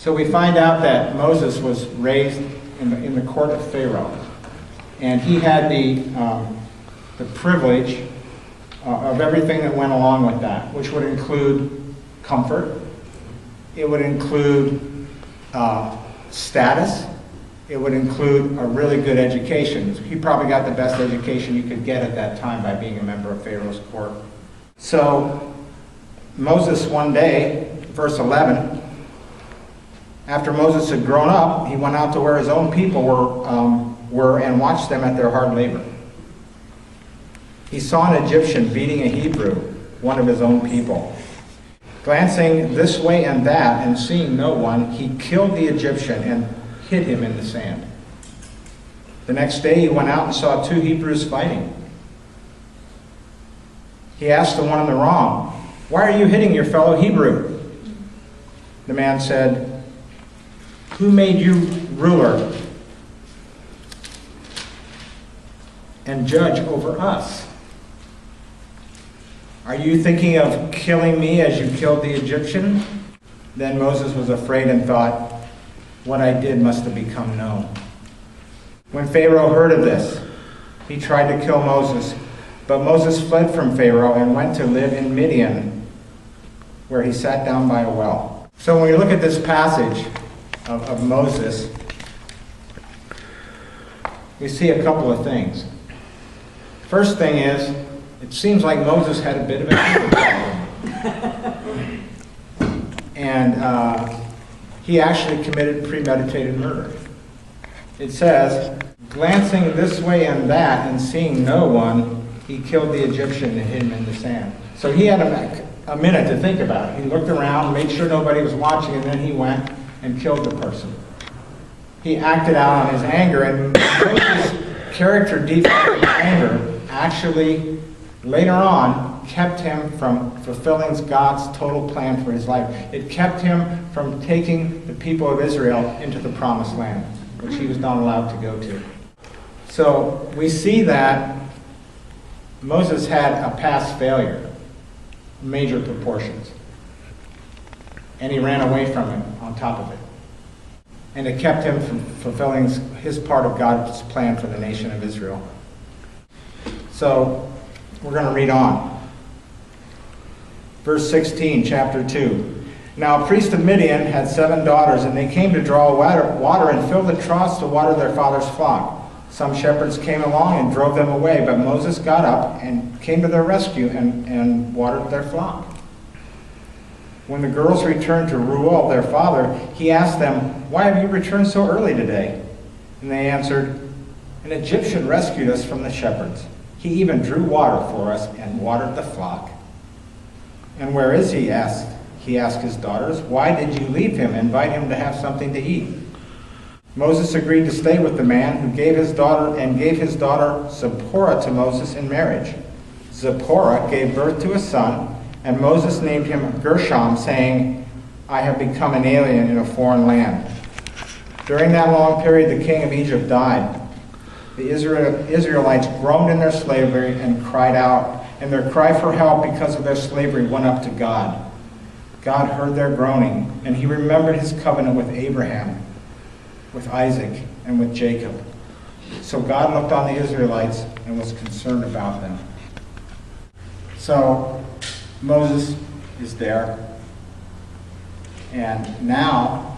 So we find out that Moses was raised in the court of Pharaoh. And he had the privilege of everything that went along with that, which would include comfort. It would include status. It would include a really good education. He probably got the best education you could get at that time by being a member of Pharaoh's court. So Moses one day, verse 11, after Moses had grown up, he went out to where his own people were and watched them at their hard labor. He saw an Egyptian beating a Hebrew, one of his own people. Glancing this way and that and seeing no one, he killed the Egyptian and hid him in the sand. The next day he went out and saw two Hebrews fighting. He asked the one in the wrong, "Why are you hitting your fellow Hebrew?" The man said, "Who made you ruler and judge over us? Are you thinking of killing me as you killed the Egyptian?" Then Moses was afraid and thought, "What I did must have become known." When Pharaoh heard of this, he tried to kill Moses, but Moses fled from Pharaoh and went to live in Midian, where he sat down by a well. So when we look at this passage of Moses, we see a couple of things. First thing is, it seems like Moses had a bit of a problem. And he actually committed premeditated murder. It says, glancing this way and that and seeing no one, he killed the Egyptian and hid him in the sand. So he had a minute to think about it. He looked around, made sure nobody was watching, and then he went and killed the person. He acted out on his anger, and Moses' character defect of anger actually, later on, kept him from fulfilling God's total plan for his life. It kept him from taking the people of Israel into the promised land, which he was not allowed to go to. So we see that Moses had a past failure, major proportions. And he ran away from it on top of it. And it kept him from fulfilling his part of God's plan for the nation of Israel. So we're going to read on. Verse 16, chapter 2. Now a priest of Midian had 7 daughters, and they came to draw water and fill the troughs to water their father's flock. Some shepherds came along and drove them away, but Moses got up and came to their rescue and watered their flock. When the girls returned to Reuel, their father, he asked them, "Why have you returned so early today?" And they answered, "An Egyptian rescued us from the shepherds. He even drew water for us and watered the flock." "And where is he?" He asked his daughters. "Why did you leave him and invite him to have something to eat?" Moses agreed to stay with the man who gave his daughter Zipporah to Moses in marriage. Zipporah gave birth to a son, and Moses named him Gershom, saying, "I have become an alien in a foreign land." During that long period, the king of Egypt died. The Israelites groaned in their slavery and cried out, and their cry for help because of their slavery went up to God. God heard their groaning, and he remembered his covenant with Abraham, with Isaac, and with Jacob. So God looked on the Israelites and was concerned about them. So Moses is there, and now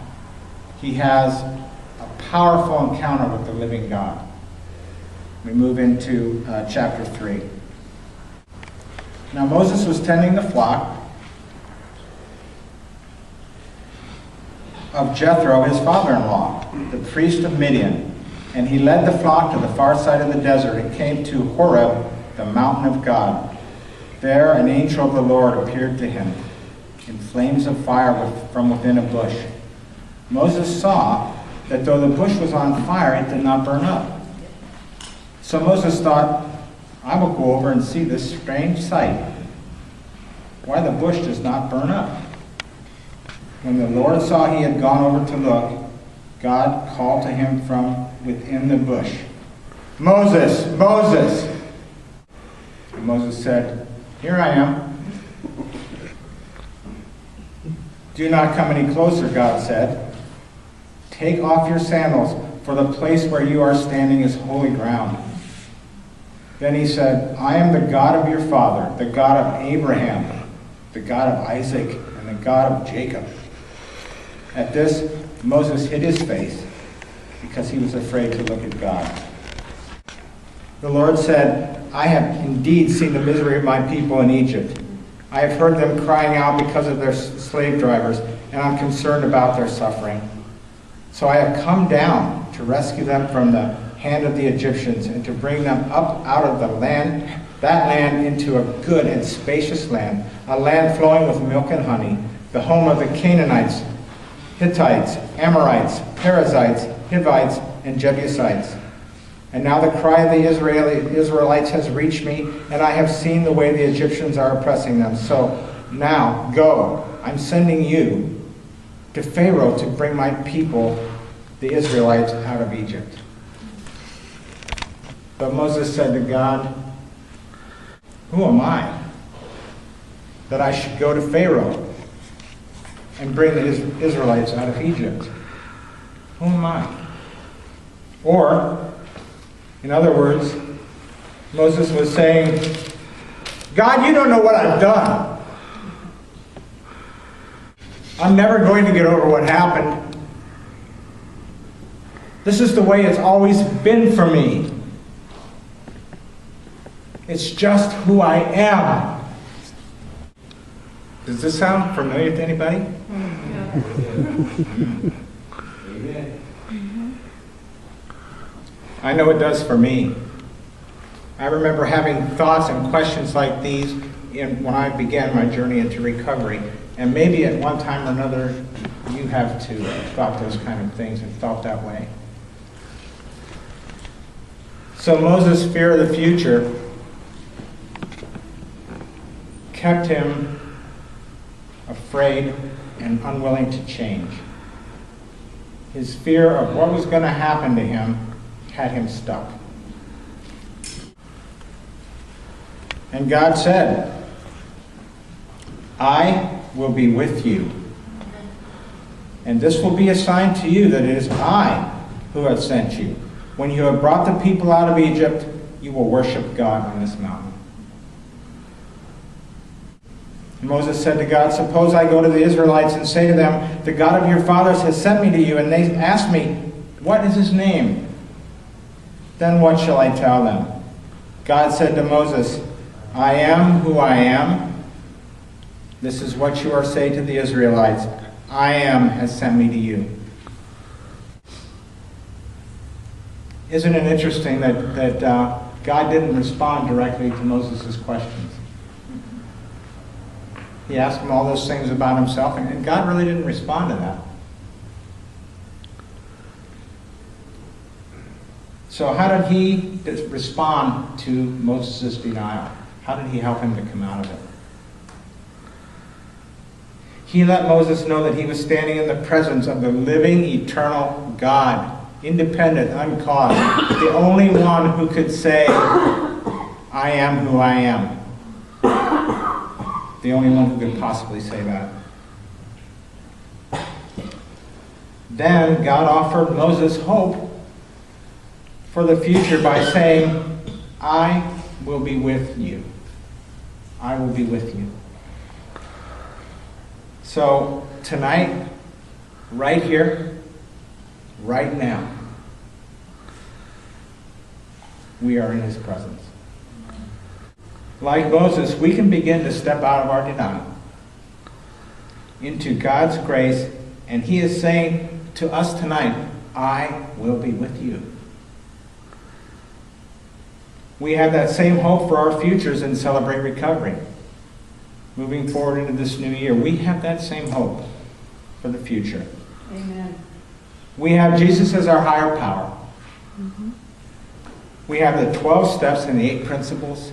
he has a powerful encounter with the living God. We move into chapter 3. Now Moses was tending the flock of Jethro, his father-in-law, the priest of Midian, and he led the flock to the far side of the desert and came to Horeb, the mountain of God. There an angel of the Lord appeared to him in flames of fire from within a bush. Moses saw that though the bush was on fire, it did not burn up. So Moses thought, "I will go over and see this strange sight, why the bush does not burn up." When the Lord saw he had gone over to look, God called to him from within the bush, "Moses, Moses!" And Moses said, "Here I am." "Do not come any closer," God said. Take off your sandals, for the place where you are standing is holy ground." Then he said, "I am the God of your father, the God of Abraham, the God of Isaac, and the God of Jacob." At this, Moses hid his face because he was afraid to look at God. The Lord said, "I have indeed seen the misery of my people in Egypt. I have heard them crying out because of their slave drivers, and I'm concerned about their suffering. So I have come down to rescue them from the hand of the Egyptians and to bring them up out of that land into a good and spacious land, a land flowing with milk and honey, the home of the Canaanites, Hittites, Amorites, Perizzites, Hivites, and Jebusites. And now the cry of the Israelites has reached me, and I have seen the way the Egyptians are oppressing them. So now, go, I'm sending you to Pharaoh to bring my people, the Israelites, out of Egypt." But Moses said to God, "Who am I that I should go to Pharaoh and bring the Israelites out of Egypt? Who am I?" Or, in other words, Moses was saying, "God, you don't know what I've done. I'm never going to get over what happened. This is the way it's always been for me. It's just who I am." Does this sound familiar to anybody? I know it does for me. I remember having thoughts and questions like these when I began my journey into recovery. And maybe at one time or another, you have too thought those kind of things and felt that way. So Moses' fear of the future kept him afraid and unwilling to change. His fear of what was going to happen to him had him stuck. And God said, "I will be with you. And this will be a sign to you that it is I who have sent you. When you have brought the people out of Egypt, you will worship God on this mountain." And Moses said to God, "Suppose I go to the Israelites and say to them, 'The God of your fathers has sent me to you,' and they ask me, 'What is his name?' Then what shall I tell them?" God said to Moses, "I am who I am. This is what you are saying to the Israelites. I am has sent me to you." Isn't it interesting that God didn't respond directly to Moses' questions? He asked him all those things about himself, and God really didn't respond to that. So how did he respond to Moses' denial? How did he help him to come out of it? He let Moses know that he was standing in the presence of the living, eternal God, independent, uncaused, the only one who could say, "I am who I am." The only one who could possibly say that. Then God offered Moses hope for the future by saying, "I will be with you. I will be with you." So tonight, right here, right now, we are in his presence. Like Moses, we can begin to step out of our denial into God's grace, and he is saying to us tonight, "I will be with you." We have that same hope for our futures in Celebrate Recovery. Moving forward into this new year, we have that same hope for the future. Amen. We have Jesus as our higher power. Mm-hmm. We have the 12 steps and the 8 principles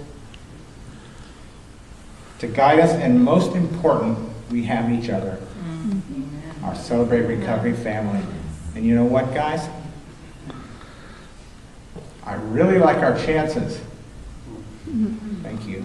to guide us, and most important, we have each other, our Celebrate Recovery family. And you know what, guys? I really like our chances. Thank you.